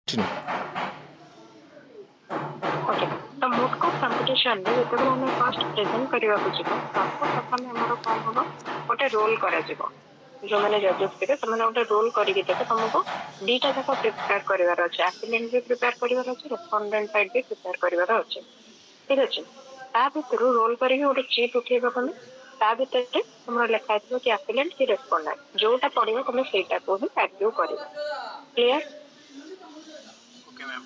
Okay तो मोट court competition रे जेतेबेले हमें फर्स्ट प्रेजेंट करबा को जिवो ताको प्रथम हमर कोन हबो गोटे रोल करा जिवो जो माने जजेस थे से माने गोटे रोल करी के देते तुमको डीटा तक प्रिपेयर करिवार अछि एफिलिएंट भी प्रिपेयर करिवार अछि रेस्पोंडेंट साइड भी प्रिपेयर करिवार अछि ठीक अछि ता भितरु रोल करी गोटे चीट उठेबा कोन ता भितर हमर लेखा आइतो कि एफिलिएंट कि रेस्पोंडेंट जोटा पडिबो तुम सेटा को ही आर्ग्यू करिवो क्लियर ओके मैम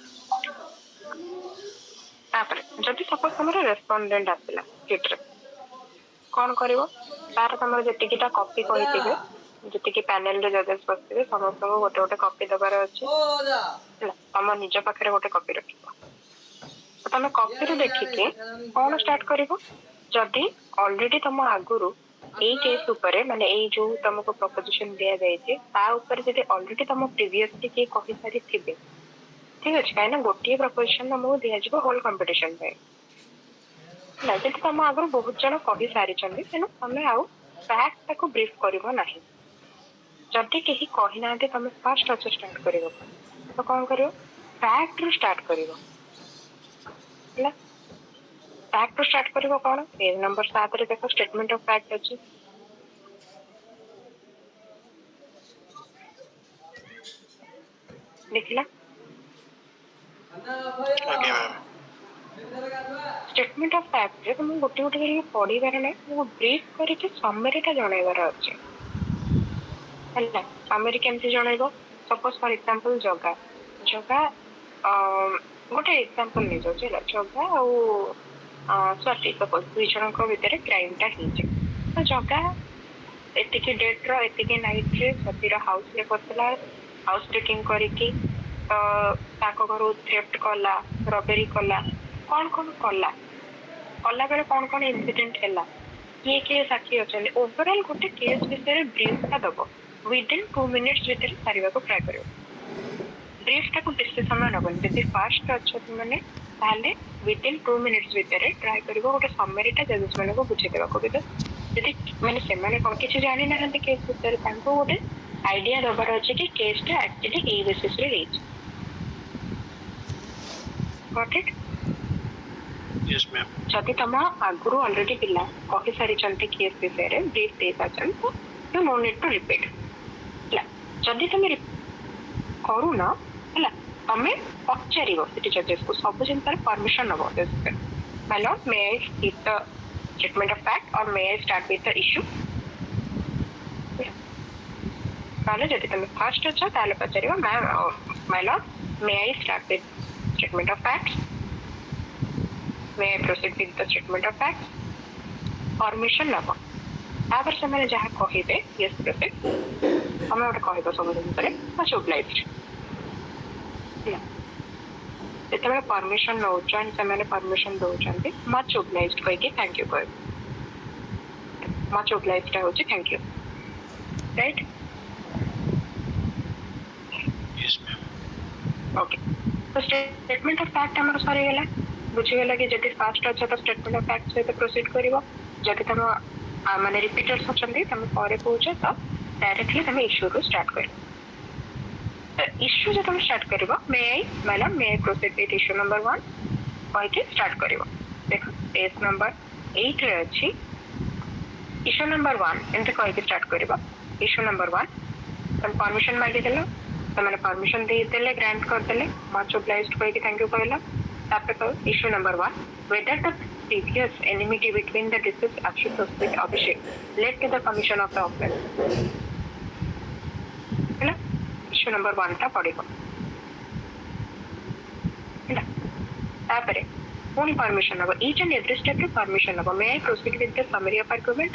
तापर जदि सपोज हमर रेस्पोंडेंट आसिला चित्र कोन करिवो तार हमर जतिकिटा कॉपी कहितिबे जतिकि पैनल रे जजेस बसथिबे समस्त को गोटे गोटे कॉपी दबार अछि ହେଲା तम निज पाखरे गोटे कॉपी रखिबो तो तमे कॉपी रे देखिके कोन स्टार्ट करिवो जदि ऑलरेडी तम आगुरु एई केस ऊपर माने एई जो तुमको प्रोपोजिशन दिया जाय छै ता ऊपर जदि ऑलरेडी तम प्रीवियसली के कहि सारी थिबे ठीक अछि काहे ना गोटिए प्रोपोजिशन हमो दिया जिवो होल कंपटीशन पे ना जदि तम आगुरु बहुत जण कहि सारी छथि तेनु तमे आउ फैक्ट ताको ब्रीफ करिवो नाही जदि केही कहि नाते तमे फर्स्ट अच्छे स्टार्ट करिवो तो कोन करिवो फैक्ट रू स्टार्ट करिवो ହେଲା फैक्ट रू स्टार्ट करिवो कोन पेज नंबर 7 रे देखो स्टेटमेंट ऑफ फैक्ट अछि देखिला okay ma'am statement of fact रे तुम गोटे गोटे करके पढिबार नै तुम ब्रीफ करके समरी ता जणाइबार अछि ହେଲା समरी केमति जणाइबो सपोज फॉर एग्जांपल जगा जगा गोटे एग्जांपल नै जो चला जगा आ स्वाति सपोज दुई जणक भितर क्राइम ता हिजे तो जगा एतिके डेट रो एतिके नाइट रे स्वातिर हाउस रे पसला हाउस टेकिंग करिकी ताको घरो थेफ्ट कला रबेरी कला कौन कला कला बेले कौन इंसिडेंट हैला किए साक्षी अछन ओवरऑल गोटे केस विषय ब्रीफ का दबो विद इन 2 मिनिट्स भीतर सारिबा को ट्राई करियो ब्रीफ टा को बेसी समय नबन जदि फास्ट अछत माने ताले विद इन 2 मिनिट्स भीतर ट्राई करिवो गोटे समरी टा जजेस माने को बुझे देबा को बिद जदि माने से माने कोन किछि जानि ना हते केस विषय तांको गोटे आईडिया दबार अछि कि केस टा एक्चुअली ए बेसिस रे reach got it yes ma'am जदि तुम आगुरी ऑलरेडी पिला कही सारी केस विषय ब्रीफ दे सारी तो you no need to repeat जदि तुम करू ना तमें पचार जजेस को सब जिन परमिशन नब my lord may I give the statement of fact or may I start with the issue ताले जदि तुम फर्स्ट अच्छा ताले पचारिबो my lord may I start with statement of facts may I proceed with the statement of facts permission नबो तापर से मैंने जहाँ कहिबे yes proceed हमें ओटा कहिबो सब दिन करे much obliged जेते मैं परमिशन नो जॉइन से मैंने परमिशन दो चंदी much obliged कहि के थैंक यू कहि much obliged हो छी thank you right yes ma'am okay तो स्टेटमेंट ऑफ फैक्ट हमर सरी गेला बुझीगला कि जदि फास्ट अच्छा तो स्टेटमेंट ऑफ फैक्ट से प्रोसीड करिवो जदि तुम माने रिपीटर्स अछंती तुम पारे पहुंच तो डायरेक्टली तुम इश्यू रो स्टार्ट करिवो तो इश्यू जे तुम स्टार्ट करिवो may I proceed with issue number 1 कहि के स्टार्ट करिवो देखो पेज नंबर 8 रे अछि इश्यू नंबर 1 एंते कहि के स्टार्ट करिवो इश्यू नंबर 1 तुम परमिशन मांगी देलो तो मैंने परमिशन दे देले ग्रांट कर देले मच ऑब्लाइज्ड कहि के थैंक यू कहला issue number 1 whether the previous enmity between the deceased Ashutosh with Abhishek led to the commission of the offense है ना issue number 1 टा पड़ेगा है ना तापरे पूर्ण permission Nebo each and every step रे permission Nebo may I proceed with the summary of argument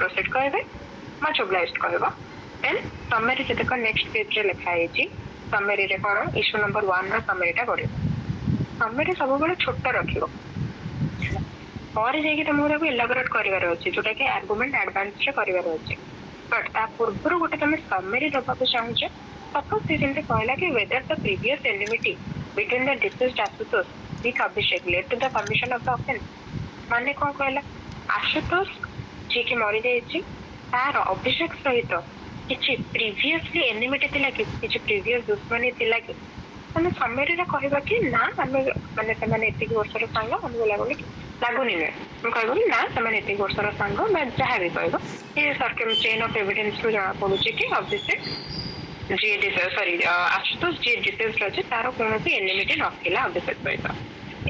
proceed कहबे much obliged कहबा then summary जते का next page रे लिखा है जी समरी रे कोन इश्यू नंबर 1 रा समरी टा करियो समरी सब बेले छोट रखियो और जे कि तुमरा को एलाबोरेट करिवार अछि जोटा के आर्गुमेंट एडवांस रे करिवार अछि बट ता पूर्व गोटे तुम समरी दबा को चाहछ सपोज दिस इनते कहला कि whether the previous enmity between the deceased Ashutosh with Abhishek led to the commission of the offence माने कोन कहला आशुतोष जे कि मरि जायछि तार अभिषेक सहित କିଛି ପ୍ରିଭିୟସଲି ଏନିମିଟି ଥିଲା କି କିଛି ପ୍ରିଭିୟସ ଦୁଶ୍ମନୀ ଥିଲା କି ଆମେ ସମେରୀରେ କହିବା କି ନା ଆମେ ମାନେ ସେମାନେ ଏତିକି ବର୍ଷର ସାଙ୍ଗ ଆମକୁ ଲାଗୁନି ନୁହେଁ ମୁଁ କହିବ କି ନା ସେମାନେ ଏତିକି ବର୍ଷର ସାଙ୍ଗ ବା ଯାହା ବି କହିବ ଏ ସର୍କଲ ଚେନ୍ ଅଫ୍ ଏଭିଡେନ୍ସରୁ ଜଣା ପଡୁଛି କି ଅଭିଷେକ ଆଶୁତୋଷ ଯିଏ ଡିଟେଲ୍ସ ଅଛି ତାର କୌଣସି ଏନିମିଟି ନଥିଲା ଅଭିଷେକ ସହିତ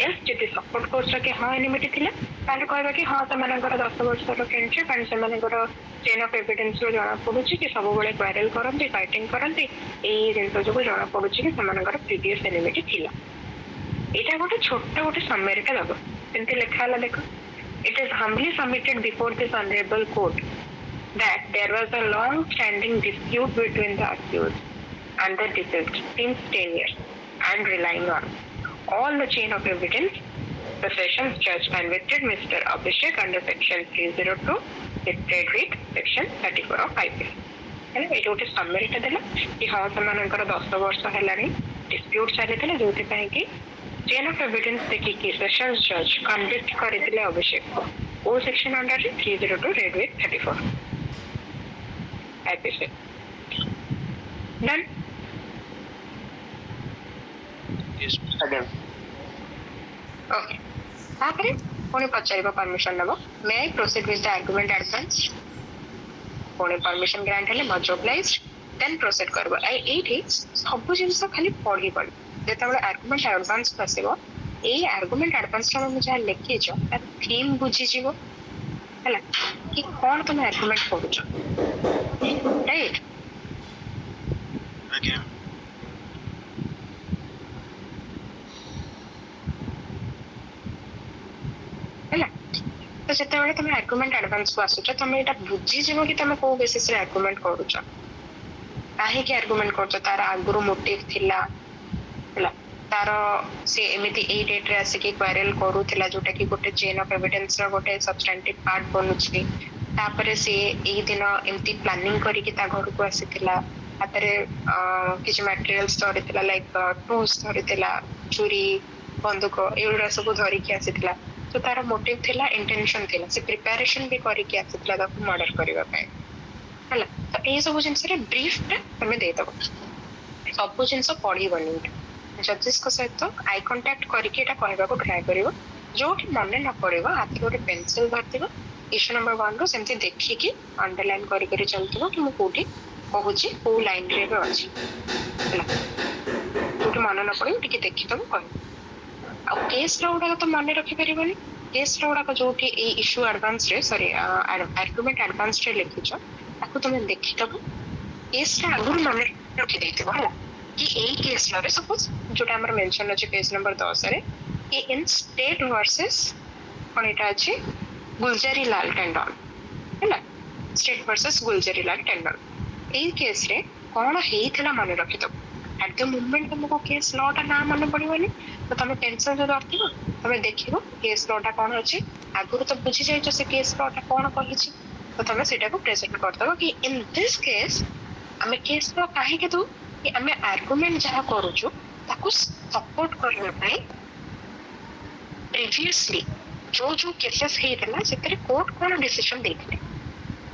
ଏସ୍ ଯଦି ସପୋର୍ଟ କରୁଛ କି ହଁ ଏନିମିଟି ଥିଲା ତାହେଲେ କହିବା କି ହଁ ସେମାନଙ୍କର 10 ବର୍ଷର ଫ୍ରେଣ୍ଡସିପ୍ ଆଣ୍ଡ ସେମାନଙ୍କର ଚେନ୍ ଅଫ୍ ଏଭିଡେନ୍ସରୁ ଜଣା ପଡୁଛି କି ସବୁବେଳେ କ୍ୱାରେଲ କରନ୍ତି ଫାଇଟିଂ କରନ୍ତି ଏଇ ଜିନିଷ ଯୋଗୁଁ ଜଣା ପଡୁଛି କି ସେମାନଙ୍କର ପ୍ରିଭିୟସ ଏନିମିଟି ଥିଲା ଏଇଟା ଗୋଟେ ଛୋଟ ଗୋଟେ ସମେରୀଟା ଦବ ଯେମିତି ଲେଖା ହେଲା ଦେଖ it is humbly submitted before this honourable court that there was a long-standing dispute between the accused and the deceased since 10 years and relying on all the chain of evidence, the sessions judge convicted Mr. Abhishek under section 302 listed with section 34 of IPC. ଏଇଟା ଗୋଟେ ସମେରୀଟା ଦେଲା କି ହଁ ସେମାନଙ୍କର 10 ବର୍ଷ ହେଲାଣି dispute ଚାଲିଥିଲା ଯୋଉଥିପାଇଁ କି ଚେନ୍ ଅଫ୍ ଏଭିଡେନ୍ସ ଦେଖିକି ସେସନ୍ସ ଜଜ୍ କନଭିକ୍ଟ କରିଥିଲେ ଅଭିଷେକକୁ କୋଉ ସେକ୍ସନ ଅଣ୍ଡରରେ 302 read with 34 IPC. Done? Yes, ma'am. Again. Okay. ତାପରେ ପୁଣି ପଚାରିବ ପରମିଶନ ନେବ May I proceed with the argument advance ପୁଣି ପରମିଶନ ଗ୍ରାଣ୍ଟ ହେଲେ ମଚ୍ ଓବ୍ଲାଇଜ୍ଡ ଦେନ୍ ପ୍ରୋସିଡ୍ କରିବ ଏଇଠି ସବୁ ଜିନିଷ ଖାଲି ପଢିବନି ଯେତେବେଳେ ଆର୍ଗୁମେଣ୍ଟ ଆଡଭାନ୍ସକୁ ଆସିବ ଏଇ ଆର୍ଗୁମେଣ୍ଟ ଆଡଭାନ୍ସରେ ମୁଁ ଯାହା ଲେଖିଛ ତାର ଥିମ୍ ବୁଝିଯିବ ହେଲା କି କଣ ତମେ ଆର୍ଗୁମେଣ୍ଟ କରୁଛ ରାଇଟ୍ Again. ହେଲା ତ ଯେତେବେଳେ ତମେ ଆର୍ଗୁମେଣ୍ଟ ଆଡଭାନ୍ସକୁ ଆସୁଛ ତମେ ଏଇଟା ବୁଝିଯିବ କି ତମେ କୋଉ ବେସିସରେ ଆର୍ଗୁମେଣ୍ଟ କରୁଛ କାହିଁକି ଆର୍ଗୁମେଣ୍ଟ କରୁଛ ତାର ଆଗରୁ ମୋଟିଭ ଥିଲା ହେଲା ତାର ସେ ଏମିତି ଏଇ ଡେଟରେ ଆସିକି କ୍ୱାରେଲ କରୁଥିଲା ଯୋଉଟା କି ଗୋଟେ ଚେନ୍ ଅଫ ଏଭିଡେନ୍ସର ଗୋଟେ ସବଷ୍ଟାଣ୍ଟିଭ ପାର୍ଟ ବନୁଛି ତାପରେ ସେ ଏଇ ଦିନ ଏମିତି ପ୍ଲାନିଂ କରିକି ତା ଘରକୁ ଆସିଥିଲା ହାତରେ କିଛି ମ୍ୟାଟେରିଆଲ୍ସ ଧରିଥିଲା ଲାଇକ୍ ଟୁଲ୍ସ ଧରିଥିଲା ଛୁରୀ ବନ୍ଧୁକ ଏଗୁଡା ସବୁ ଧରିକି ଆସିଥିଲା ତ ତାର ମୋଟିଭ ଥିଲା ଇଣ୍ଟେନସନ ଥିଲା ସେ ପ୍ରିପାରେସନ ବି କରିକି ଆସିଥିଲା ତାକୁ ମର୍ଡର କରିବା ପାଇଁ ହେଲା ତ ଏଇ ସବୁ ଜିନିଷରେ ବ୍ରିଫଟା ତମେ ଦେଇଦବ ସବୁ ଜିନିଷ ପଢିବନି ଜଜେସଙ୍କ ସହିତ ଆଇ କଣ୍ଟାକ୍ଟ କରିକି ଏଇଟା କହିବାକୁ ଟ୍ରାଏ କରିବ ଯୋଉଠି ମନେ ନ ପଡିବ ହାତରେ ଗୋଟେ ପେନସିଲ ଧରିଥିବ ଇସ୍ୟୁ ନମ୍ବର 1 ରୁ ସେମିତି ଦେଖିକି ଅଣ୍ଡରଲାଇନ କରି ଚାଲିଥିବ କି ମୁଁ କୋଉଠି କହୁଛି କୋଉ ଲାଇନରେ ଏବେ ଅଛି ହେଲା ଯୋଉଠି ମନେ ନ ପଡିବ ଟିକେ ଦେଖିଦବ କହିବ ଆଉ କେସ୍ର ଗୁଡାକ ତ ମନେ ରଖିପାରିବନି କେସ୍ର ଗୁଡାକ ଯୋଉଠି ଏଇ ଇସ୍ୟୁ ଆଡଭାନ୍ସରେ ସରି ଆର୍ଗୁମେଣ୍ଟ ଆଡଭାନ୍ସରେ ଲେଖିଛ ତାକୁ ତମେ ଦେଖିଦବ କେସ୍ଟା ଆଗରୁ ମନେ ରଖିଦେଇଥିବ ହେଲା କି ଏଇ କେସ୍ରେ ସପୋଜ ଯୋଉଟା ଆମର ମେନସନ ଅଛି ପେଜ ନମ୍ବର 10ରେ କି ଇନ୍ ଷ୍ଟେଟ୍ ଭର୍ସେସ୍ କଣ ଏଇଟା ଅଛି ଗୁଲଜାରିଲାଲ ଟେଣ୍ଡନ ହେଲା ଷ୍ଟେଟ୍ ଭର୍ସେସ୍ ଗୁଲଜାରିଲାଲ ଟେଣ୍ଡନ ଏଇ କେସ୍ରେ କଣ ହେଇଥିଲା ମନେ ରଖିଦବ ଆଟ୍ ଦ ମୁଭମେଣ୍ଟ ତମକୁ କେସ୍ ଲଟା ନା ମନେ ପଡିବନି ତ ତମେ ଟେନସନ ଯଦି ରଖିବ ତମେ ଦେଖିବ କେସ୍ ଲଟା କଣ ଅଛି ଆଗରୁ ତ ବୁଝି ଯାଇଛ ସେ କେସ୍ ଲଟା କଣ କହିଛି ତ ତମେ ସେଇଟାକୁ ପ୍ରେଜେଣ୍ଟ କରିଦବ କି ଇନ୍ ଦିସ୍ କେସ୍ ଆମେ କେସ୍ ଲ କାହିଁକି ଦଉ କି ଆମେ ଆର୍ଗୁମେଣ୍ଟ ଯାହା କରୁଛୁ ତାକୁ ସପୋର୍ଟ କରିବା ପାଇଁ ପ୍ରିଭିୟସଲି ଯୋଉ କେସେସ୍ ହେଇଥିଲା ସେଥିରେ କୋର୍ଟ କଣ ଡିସିସନ ଦେଇଥିଲେ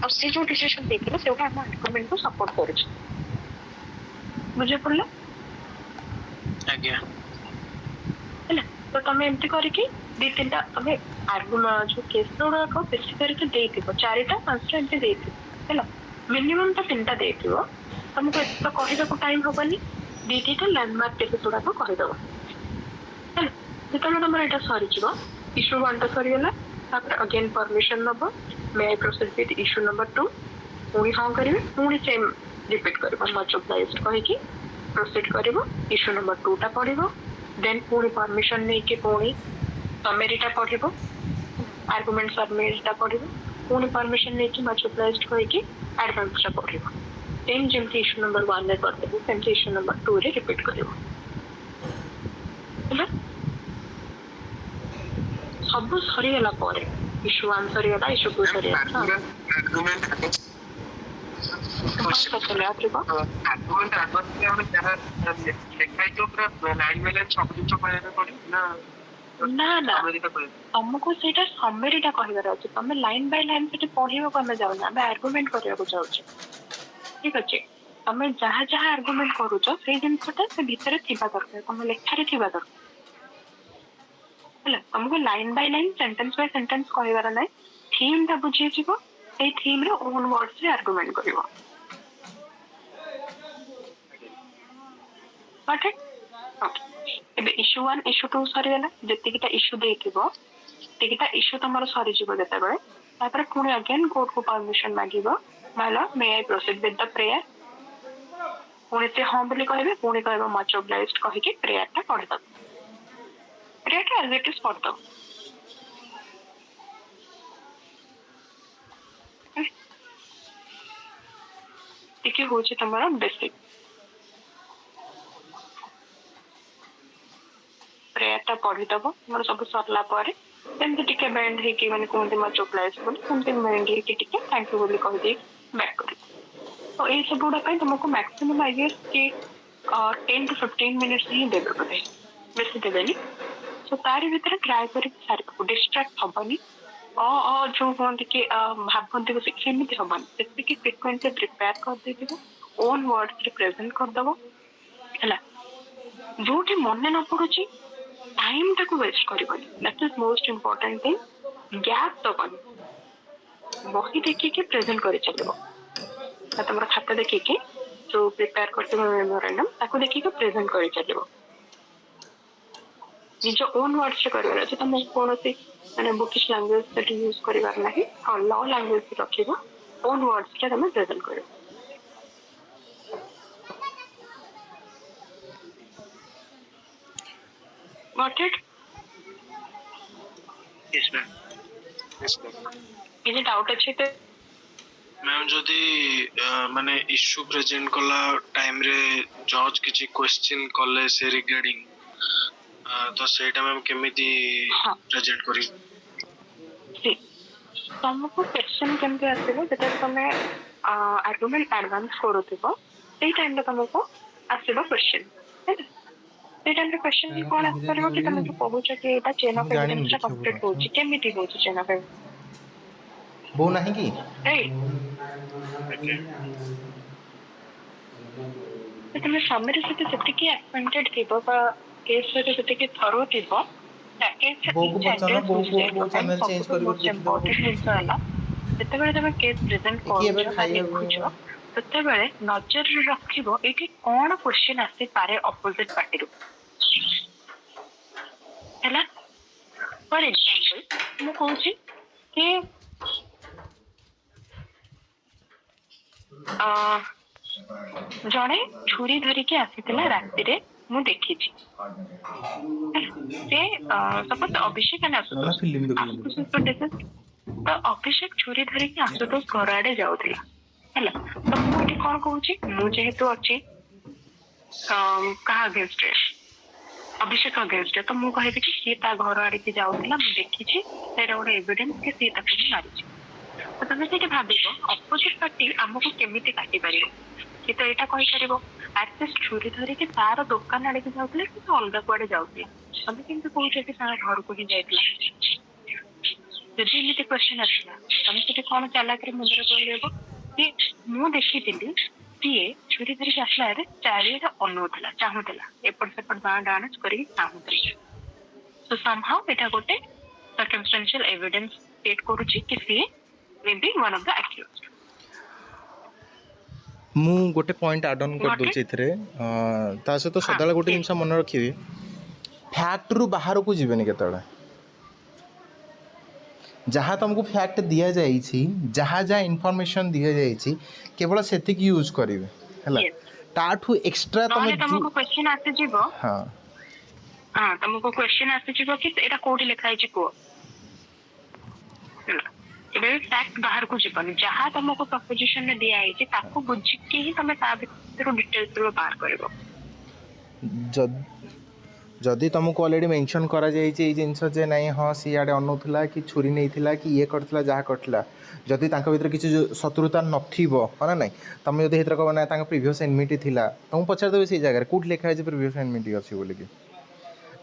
ଆଉ ସେ ଯୋଉ ଡିସିସନ ଦେଇଥିଲେ ସେଗୁଟା ଆମ ଆର୍ଗୁମେଣ୍ଟକୁ ସପୋର୍ଟ କରୁଛି ବୁଝି ପଡିଲା Again. ହେଲା ତ ତମେ ଏମିତି କରିକି ଦି ତିନିଟା ତମେ ଯୋଉ କେସ୍ ଗୁଡାକ ବେଶୀ କରିକି ଦେଇଥିବ 4ଟା 5ଟା ଏମିତି ଦେଇଥିବ ହେଲା ମିନିମମ୍ ତ 3ଟା ଦେଇଥିବ ତମକୁ ଏତେ ତ କହିବାକୁ ଟାଇମ ହବନି ଦି ଦିଟା ଲ୍ୟାଣ୍ଡମାର୍କ କେସେସ୍ ଗୁଡାକ କହିଦବ ହେଲା ଯେତେବେଳେ ତମର ଏଇଟା ସରିଯିବ ଇସ୍ୟୁ 1 ଟା ସରିଗଲା ତାପରେ again permission Naba May I proceed with issue number 2 ପୁଣି ହଁ କରିବେ ପୁଣି ସେମ୍ ରିପିଟ୍ କରିବ ମଚ୍ ଓବ୍ଲାଇଜ୍ଡ କହିକି ପ୍ରୋସିଡ୍ କରିବ ଇସ୍ୟୁ ନମ୍ବର 2 ଟା ପଢିବ ଦେନ୍ ପୁଣି ପରମିଶନ ନେଇକି ପୁଣି ସମେରୀଟା ପଢିବ ଆର୍ଗୁମେଣ୍ଟ ସମେରୀଟା ପଢିବ ପୁଣି ପରମିଶନ ନେଇକି ମଚ୍ ଓବ୍ଲାଇଜ୍ଡ କହିକି ଆଡଭାନ୍ସଟା ପଢିବ ଦେନ୍ ଯେମିତି ଇସ୍ୟୁ ନମ୍ବର 1ରେ କରିଦେବ ସେମିତି ଇସ୍ୟୁ ନମ୍ବର 2ରେ ରିପିଟ୍ କରିବ ହେଲା ସବୁ ସରିଗଲା ପରେ ଇସ୍ୟୁ 1 ସରିଗଲା ଇସ୍ୟୁ 2 ସରିଗଲା ଆର୍ଗୁମେଣ୍ଟ ନା ତମକୁ ସେଇଟା ସମେରୀଟା କହିବାର ଅଛି ତମେ ଲାଇନ ବାଇ ଲାଇନ ସେଠି ପଢିବାକୁ ଆମେ ଯାଉନା ଆମେ ଆର୍ଗୁମେଣ୍ଟ କରିବାକୁ ଯାଉଛେ ठीक अच्छे तुम जहाँ जहाँ आर्गुमेंट करुच से जिनसा से भितर थिबा दरकार तुम लेखारे थिबा दरकार तुमको line by line sentence by sentence कहबार ना थीम टा बुझी जीवो ए थीम रे ओन वर्ड्स रे आर्गुमेंट करिवो ओके एबे इशू 1 इशू 2 सरी गला जतिकिटा इशू देथिबो तिकिटा इशू तमरो सरी जीवो जते बेले तापर पुणी अगेन कोर्ट को परमिशन मागिबो माला may I proceed with the prayer पुणी से हां बोली कहबे पुणी कहबो मच ऑब्लाइज्ड कहि के प्रेयर टा पढि दो प्रेयर टा एज इट इज पढि दो टिके होची तमरो बेसिक प्रेयर टा पढि दबो मोर सब सरला पारे एमती टिके बैंड है कि माने कोनते मच ऑब्लाइज्ड बोली कोनते बैंड है कि टिके थैंक यू बोली कहि दे बैक कर तो ये सब गुड़ा पे तुमको मैक्सिमम आई गेस कि 10 to 15 मिनट्स ही देबे पड़े बेसी देबेनी सो तारी भीतर ट्राई करी सारी को डिस्ट्रैक्ट हबनी जो होंती कि भाबंती को सेमिति हबनी जैसे कि फ्रीक्वेंटली प्रिपेयर कर देबो ओन वर्ड्स रिप्रेजेंट कर दबो हला जोटी मन न पड़ुची टाइम टाको वेस्ट करबनी that is most important thing gap दबनी बही देखि के प्रेजेंट करि चलबो तुम खाता देखिए जो प्रिपेयर करते मेमोरेंडम ताको देखिए प्रेजेंट कर चलो निज ओन वर्ड्स कर तुम कौन सी मैंने बुकिश लैंग्वेज यूज करार ना हाँ लॉ लैंग्वेज रख ओन वर्ड्स तुम प्रेजेंट कर Yes, ma'am. Yes, ma'am. किसी डाउट अच्छे तो मैम जदि माने इश्यू प्रेजेंट कला टाइम रे जज किछि क्वेश्चन कले से रिगार्डिंग तो सेटा मैम केमिति प्रेजेंट करी तुमको क्वेश्चन केमते आसीबो जेटा तमे आर्गुमेंट एडवांस करूथिबो सेई टाइम रे तुमको आसीबो क्वेश्चन सेई टाइम रे क्वेश्चन की कोन आसीबो कि तुम जो कहूछ कि एटा चेन ऑफ एविडेंस रा कंप्लीट होची केमिति होची चेन ऑफ एविडेंस बो नहीं की तुम समरी से सेटिकी एक्वेंटेड थिबो बा केस से सेटिकी थरो थिबो बो को पछाना बो चैनल चेंज करिवो जते बेले तुम केस प्रेजेंट करो तते बेले नजर रखिबो एठी कोन क्वेश्चन आसी पारे ऑपोजिट पार्टी रो हैला फॉर एग्जांपल मु कहूची कि जड़े छुरी धरिकी आसीथिला राति रे मु देखी सपोज अभिषेक तो अभिषेक छुरी धरिकी आशुतोष घर आड़े जाऊला है तो मुझे कौन कहूँ मुझेतु अच्छी क्या अगेंस्ट अभिषेक अगेंस्ट तो मुझे कि सी घर आड़े की जाऊला मुझे देखी गोटे एविडेंस कि सी मारी तो तुम से भाव अपोजिट पार्टी आमको केमी काटी पार कि तो यहाँ कहीपर आटलिस्ट छुरी धरिकी तार दुकान आड़े जाऊे कि अलग कुआड़े जाऊे तुम केमती कौच कि घर को ही जाइला जदि एमती क्वेश्चन आसला तुम से कौन चालाक मुंडे कहब कि मु देखी सी छुरी धरिकी आसला चारिटा अनौला चाहूला एपट सेपट गाँ डाण कर चाहूला सो समहाउ एटा गोटे सर्कमस्टेंशियल एविडेंस स्टेट करुची कि she may be one of the accused मु गोटे पॉइंट एड ऑन कर दोचे इथरे ता सहित सदाला गोटे जिनस मन रखिबे फैक्ट रु बाहर को जीवेनी केतळे जहाँ तुमको फैक्ट दिया जाइछि जहाँ जहाँ इन्फॉर्मेशन दिया जाइछि केवल सेतिक यूज करिवे हला ताठू एक्स्ट्रा तुमको क्वेश्चन आसे जीवो हां हां तुमको क्वेश्चन आसे जीवो कि एटा कोठी लिखा है को एबे फैक्ट बाहर को जीवन जहाँ तुमको प्रपोजिशन में दिया है ताको बुझी के ही तुम ता भीतर डिटेल्स रो बाहर करबो जदि तुमको ऑलरेडी मेंशन करा जाई जिनस जे नहीं हाँ सी आड़े अनौला कि छुरी नहीं कि ये करथिला जहाँ करथिला जदि तांका भीतर किसी शत्रुता नथिबो ना नहीं तुम जदि हेतर कहबो ना तांका प्रीवियस एनमिटी थिला तुम पछार देबे से जगह कोट लिखा है जे प्रीवियस एनमिटी अछि बोली कि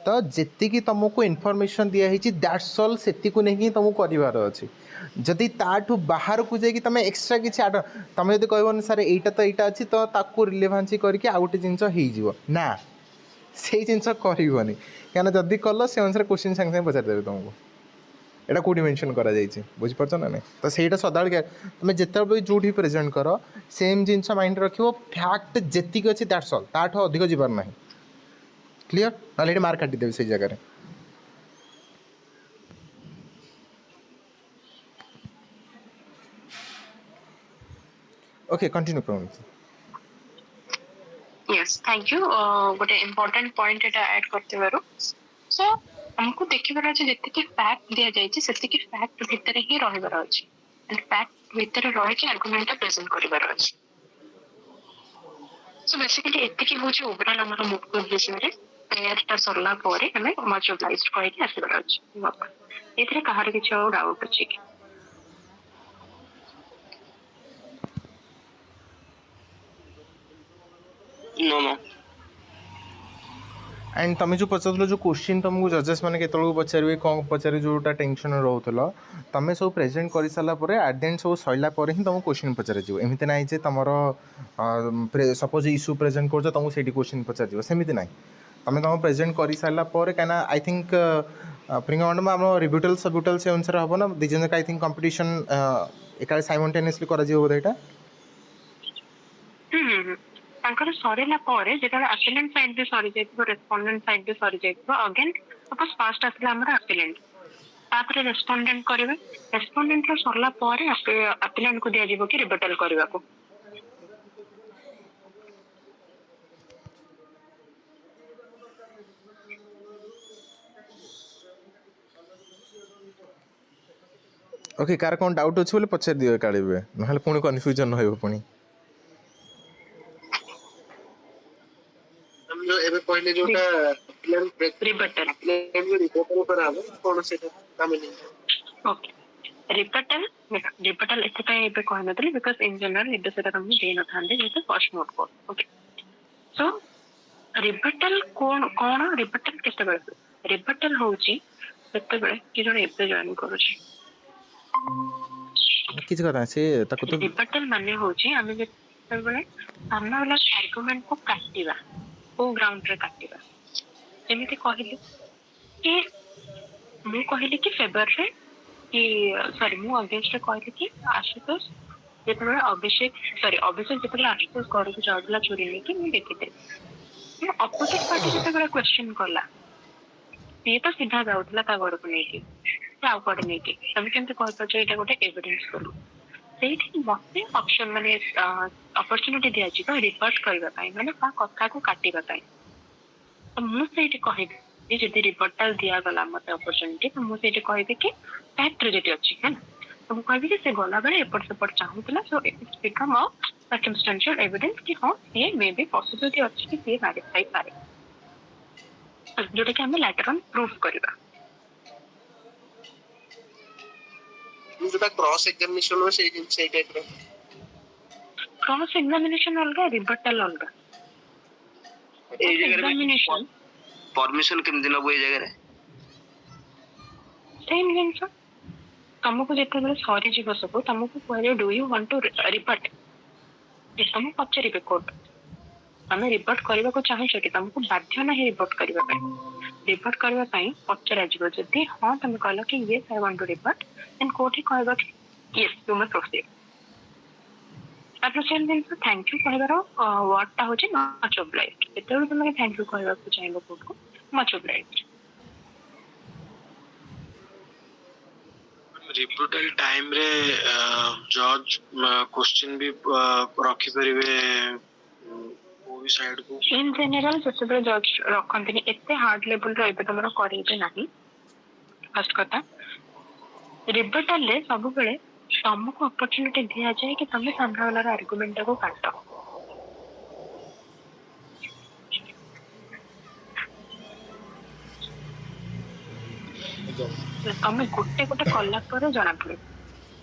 तो जेतिकी तुमको इनफॉरमेशन दिया है दैट्स ऑल सेति को नहीं तुमको करार अच्छी जदि ताठू बाहर को जाकि तुम एक्सट्रा किसी आड तुम जब कहबन सर एटा तो यहाँ अच्छी तो ताकू रिलेभान्सी करके आउ गोटे जिनस हो ना से जिनस करनी क्या जदि कल से अनुसार क्वेश्चन सांगे सांगे पचारिदेवे तुमको एटा कौटी मेंशन करा जाइए बुझीपार ना नहीं तो सहीटा सदा तुम जिते भी जो प्रेजेंट कर सेम जिनस माइंड रख फैक्ट जी अच्छी दैट्स ऑल ताठू अधिक जीवार ना क्लीयर ना ये मार्क काटिदेवी से जगह ओके कंटिन्यू करूँ यस थैंक यू गोटे इम्पोर्टेंट पॉइंट एटा ऐड करते बारो सो हमको देखिबार अछि जति फैक्ट दिया जाइछि सेति फैक्ट भितर ही रहिबार अछि एंड फैक्ट भितर रहि के आर्गुमेंट प्रेजेंट करिबार अछि सो बेसिकली एति होछि ओवरऑल हमर मुख्य उद्देश्य रे पेयरटा सरला परे हमें मॉड्यूलाइज्ड करके आसीबार अछि एथिरे कहार किछ डाउट अछि कि नो नो एंड तुम जो पचार जो क्वेश्चन तुमको जजेस मैंने केतल पचारे कौन पचारे जोटा टेंशन रोला तुम सब प्रेजेंट कर सारापर एट द एंड सब सरला ही तुमको क्वेश्चन पचार एमती ना जे तुम सपोज इश्यू प्रेजेंट कर तुमको से क्वेश्चन पचार सेमती ना तुम तुम प्रेजेंट कर सारापर कहीं आई थिंक प्रिंगा मैडम आम रिब्यूटल सबुटल से अनुसार हम ना दिजन आई थिंक कंपिटिशन एका साइमल्टेनियसली कर बोधे यहाँ तांकर सरीला परे जेटा अपिलेंट साइड भी सरी जाइबो रेस्पोंडेंट साइड भी सरी जाइबो अगेन सपोज फर्स्ट आसला हमर अपिलेंट तापर रेस्पोंडेंट करिवे रेस्पोंडेंट रो सरला परे अपिलेंट को दिया जिवो कि रिबटल करबा को ओके कार कौन डाउट अच्छे बोले पचार दिए काढ़े ना पुणी कन्फ्यूजन हो पुणी जो एबे पहले जोटा प्लान रिबटल रिपोर्ट कराबो कोन से काम नहीं ओके रिबटल एते पे एबे कहन नतली बिकॉज़ इन जनरल एबे सेटा हम दे न थांदे जेते फर्स्ट नोट को ओके सो रिबटल कोन रिबटल केते बेले रिबटल होची केते बेले कि जण एबे जॉइन करूची किसी कथा से ताको तो रिबटल माने होची हमें जेते बेले सामना वाला आर्गुमेंट को काटिबा को ग्राउंड रे काटिबा जेमिति कहली कि मु कहली कि फेवर रे कि सॉरी मु अगेंस्ट रे कहली कि आशुतोष जेते अभिषेक जेते आशुतोष घर को जाउला चोरी ले कि मु देखिते मु अपोजिट पार्टी जेते क्वेश्चन करला ये तो सीधा जाउतला ता घर को नेकी आउ पड़े नेकी तमे केमते कह पछ एटा गोटे एविडेंस करू सेठी मते ऑप्शन माने अपॉर्चुनिटी दिया छी तो रिपोर्ट करबा पाई माने का कथा को काटिबा पाई तो मु सेठी कहबी जदि रिपोर्टल दिया गला मते अपॉर्चुनिटी तो मु सेठी कहबी कि फैक्ट जदि अछि है तो मु कहबी कि से गला बेले एपट सेपट चाहूतला so it's become a circumstantial evidence कि हां ये मे बी पॉसिबिलिटी अछि कि से वेरीफाई पारे जोटा कि हम लेटर ऑन प्रूफ करबा जोटा क्रॉस एग्जामिनेशन हो से टाइप रो क्रॉस एग्जामिनेशन अलगा रिबटल अलगा ए जगह एग्जामिनेशन परमिशन केम दिन बो ए जगह रे सेम जिंस तुमको जेते बेले सॉरी जीव सब तुमको कहले do you want to report जे तुम पचरिबे कोर्ट हमें रिपोर्ट करबा को चाहै छी कि तुमको बाध्य नहीं रिपोर्ट करबा पई पचरा जीव जति हां तुम कहलो कि yes I want to report then court ही कहबा कि yes you must proceed same दिन थैंक यू कहबार वर्ड टा होची मच ऑब्लाइज्ड एते तुम थैंक यू कहबा को चाहबो कोर्ट को मच ऑब्लाइज्ड रिपोर्टल टाइम रे जज क्वेश्चन भी रखि परिबे कोई साइड को इन जनरल जते जज रखंतनी एते हार्ड लेवल रो एबे तमरा करेबे नाही फर्स्ट कथा रिपोर्टल ले सब बेले तुमको अपॉर्चुनिटी दिया जाए कि तुम सामने वाला आर्गुमेंट को काटो तुम गोटे गोटे कला पर जना पड़े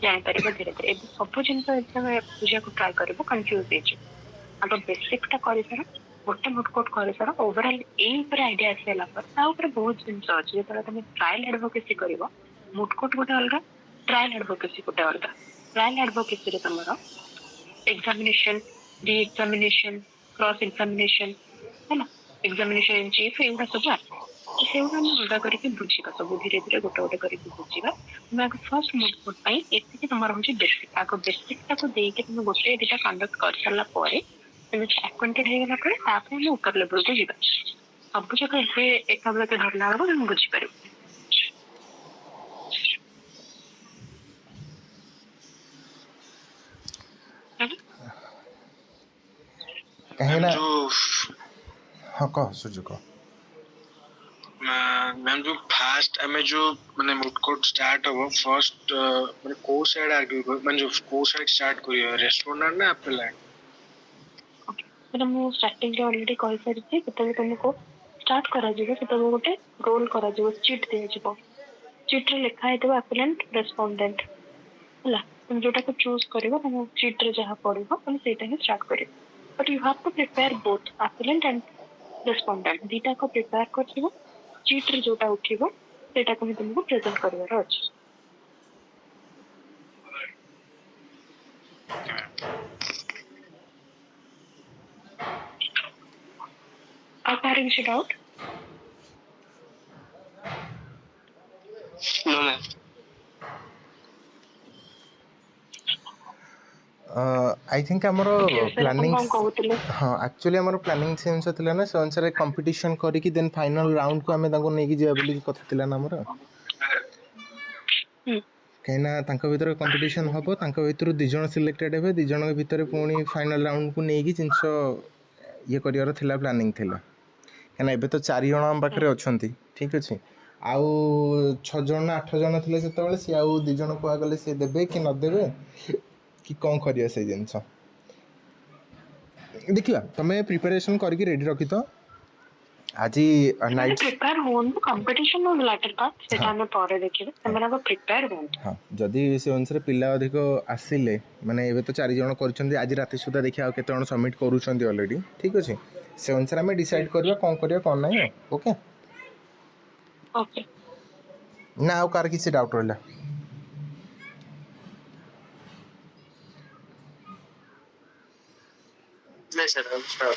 जानी पार धीरे धीरे सब जिन बुझा को ट्राई कर कंफ्यूज आग बेसिक टा कर सारा गोटे नोट कोट कर सारा ओवरऑल एई पर आईडिया आसेला पर ता ऊपर बहुत जिंस अछि जेतरा तुम ट्रायल एडवोकेसी करिवो नोट कोट गोटे अलगा ट्रायल एडवोकेसी गोटे अलगा ट्रायल एडवोकेसी रे तमरा examination re examination cross examination है ना एग्जामिनेशन इन चीफ एगुड़ा सब सेगुड़ा हम अलगा करके बुझीबा सब धीरे धीरे गोटे गोटे करके बुझीबा तुम आगे फर्स्ट नोट कोट पाई एतिके तमरा होची बेसिक आगो बेसिक टा को देके तुम गोटे दिटा कंडक्ट कर सारला परे तुम एक्वेंटेड हे गला परे तापर हम ऊपर लेवल को जीवा सब जगह से एक बेला के धरला बेलू तुम बुझी पारो कहीं ना जो हाँ कह सुजु कह मैम जो फास्ट हमें जो माने मूड कोर्ट स्टार्ट हो फर्स्ट माने को साइड आगे माने जो को साइड स्टार्ट करियो रेस्टोरेंट ना एप्पल तो मु स्टार्टिंग रे ऑलरेडी कॉल करछि केते तुमको स्टार्ट करा जिवो केते गोटे रोल करा जिवो चीट दे जिवो चीट रे लिखा हेतबो एप्लिकेंट रेस्पोंडेंट हला तुम जोटा को चूज करिवो तुम चीट रे जहा पड़िवो तुम सेटा ही स्टार्ट करिवो but you have to prepare both applicant and respondent दीटा को प्रिपेयर करथिवो चीट रे जोटा उठिवो सेटा को तुमको प्रेजेंट करबार अछि आप are in doubt no ma'am I think आमर प्लानिंग कौन कहूतिले हाँ एक्चुअली आमर प्लानिंग से अनुसार थिला ना से अनुसार कंपटीशन करिकी देन फाइनल राउंड को आमे ताको नेकी जेबा बोली कथा थिला ना हमर कहिना तांका भीतर कंपटीशन हबो तांका भीतर 2 जण सिलेक्टेड हेबे 2 जण के भीतर पुणी फाइनल राउंड को नेकी जिंस ये करियर थिला प्लानिंग थिला कहिना एबे तो 4 जण हम पाखरे अछंती ठीक अछि आउ 6 जण 8 जण थिले सेतबेले से आउ 2 जण को आगले से देबे कि न देबे कि कौन करिया से जिंस देखिया तमे प्रिपरेशन करके रेडी रखी तो आज नाइट प्रिपेयर होन कंपटीशन नो लैटर पार्ट सेटा हम परे देखिबे हमरा को प्रिपेयर होन हाँ जदि से अनुसार पिला अधिक आसिले माने एबे तो 4 जण करछन्ती आज राति सुधा देखिया केते जण सबमिट करूछन्ती ऑलरेडी ठीक अछि से अनुसार हम डिसाइड करबा कोन करिया कोन नै ओके ओके ना आउ कार किसी डाउट रहला नहीं सर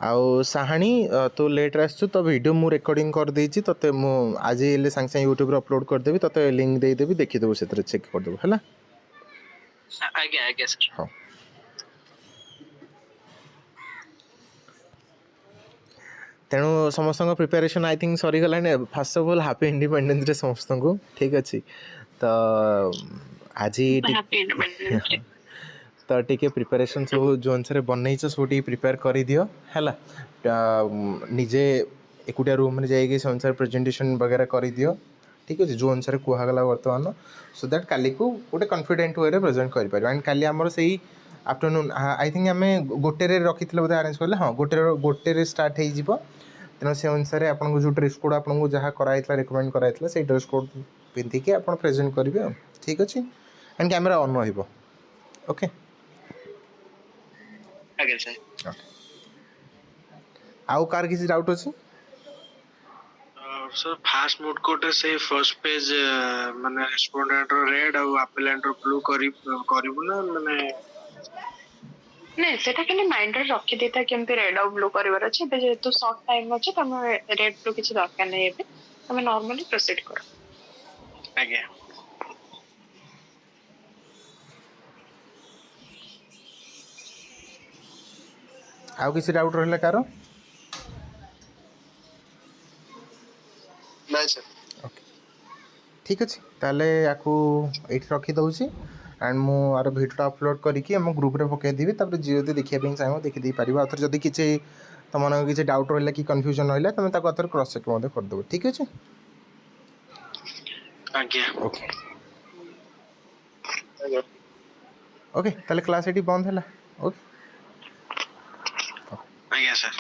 आउ साहानी तो लेट आसछु तो वीडियो मु रिकॉर्डिंग कर देछि तते मु आज एले संग संग YouTube रे अपलोड कर देबी तते लिंक दे देबी देखि देबो सेतरे चेक कर देबो हला आगे सर हां तेणु समस्त प्रिपेरेशन आई थिंक सरी गलाने first of all happy independence day समस्त को ठीक अछि तो आज हैप्पी इंडिपेंडेंस डे तो टिके प्रिपरेशन सब जो अनुसार बनई सब प्रिपेयर कर दियो है निजे एकुटिया रूम में जाइए से अनुसार प्रेजेंटेशन वगैरह कर दियो ठीक अच्छे जो अनुसार कहगला बर्तमान सो दैट काली को गोटे कॉन्फिडेंट वे प्रेजेंट कर एंड काली आमर से आफ्टरनून आई थिंक आम गोटे रखी बोधे अरेंज कले हाँ गोटे स्टार्ट हो तेना से अनुसार आपको जो ड्रेस कोड आपको जहाँ कराई रिकमेंड कराई से ड्रेस कोड पिंधिकी आप प्रेजेंट करेंगे ठीक अच्छे एंड कैमेरा ऑन रहिबो ओके आगे सर आउ कार किसी डाउट अछि सर फास्ट मोड कोड से फर्स्ट पेज माने रेस्पोंडेंट रेड और एप्लिकेंट ब्लू करिवो ना माने नहीं सेटा के माइंड रे रखी देता केमते रेड और ब्लू करबार अछि बे जेतु शॉर्ट टाइम अछि तम रेड ब्लू किछ दरकार नै एबे तम नॉर्मली प्रोसीड करो आगे आउ किसी डाउट रहले कारो नहीं सर ओके ठीक अच्छे ताले याकू एठी रखी दउची एंड मु आर वीडियो अपलोड करिकी हम ग्रुप रे पके देबी तापर जे जदी देखिया पे चाहो देखि दे परिबा अथर जदी किछि तमन किछि डाउट रहला कि कंफ्यूजन रहला तमे ताको अथर क्रॉस चेक मते कर देबो ठीक अछि आगे ओके ओके ताले क्लास एटी बंद हला ओके आगे सर